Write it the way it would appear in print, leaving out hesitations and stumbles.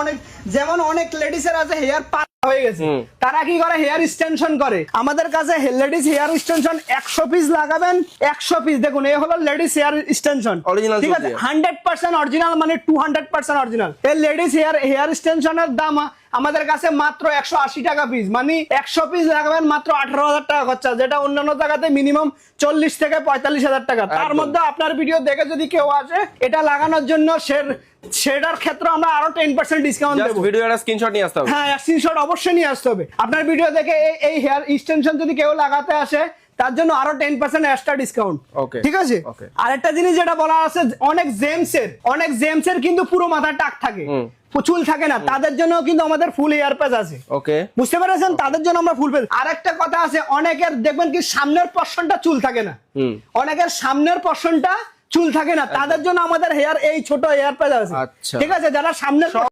অনেক যেমন অনেক লেডিসের আছে হেয়ার পা হয়ে গেছে, তারা কি করে হেয়ার এক্সটেনশন করে। আমাদের কাছে লেডিস হেয়ার এক্সটেনশন 100 পিস লাগাবেন, 100 পিস দেখুন এই হলো লেডিস হেয়ার এক্সটেনশন, ঠিক আছে 100% অরিজিনাল, মানে 200% অরিজিনাল। এই লেডিস হেয়ার এক্সটেনশনের দাম আমাদের কাছে মাত্র 180 টাকা পিস, মানে 100 পিস লাগাবেন মাত্র 18,000 টাকা খরচা, যেটা অন্যান্য জায়গাতে মিনিমাম 40 থেকে 45,000 টাকা। তার মধ্যে আপনার ভিডিও দেখে যদি কেউ আসে এটা লাগানোর জন্য সেটার ক্ষেত্রে আমরা আরো 10% ডিসকাউন্ট দেব। ভিডিওর স্ক্রিনশট নিয়ে আসতে হবে। হ্যাঁ, স্ক্রিনশট অবশ্যই নিয়ে আসতে হবে। আপনার ভিডিও দেখে এই হেয়ার এক্সটেনশন যদি কেউ লাগাতে আসে তার জন্য আরো 10% এক্সট্রা ডিসকাউন্ট, ঠিক আছে। আরেকটা জিনিস যেটা বলা আছে, অনেক জেমসের কিন্তু পুরো মাথায় টাক থাকে, চুল থাকে না, তাদের জন্য কিন্তু আমাদের ফুল হেয়ার প্যাচ আছে, বুঝতে পেরেছেন, তাদের জন্য আমরা ফুল প্যাচ। আরেকটা কথা আছে, অনেকের দেখবেন কি সামনের পশনটা চুল থাকে না, অনেকের সামনের পশনটা চুল থাকে না, তাদের জন্য আমাদের হেয়ার এই ছোট হেয়ার প্যাচ আছে, ঠিক আছে, যারা সামনের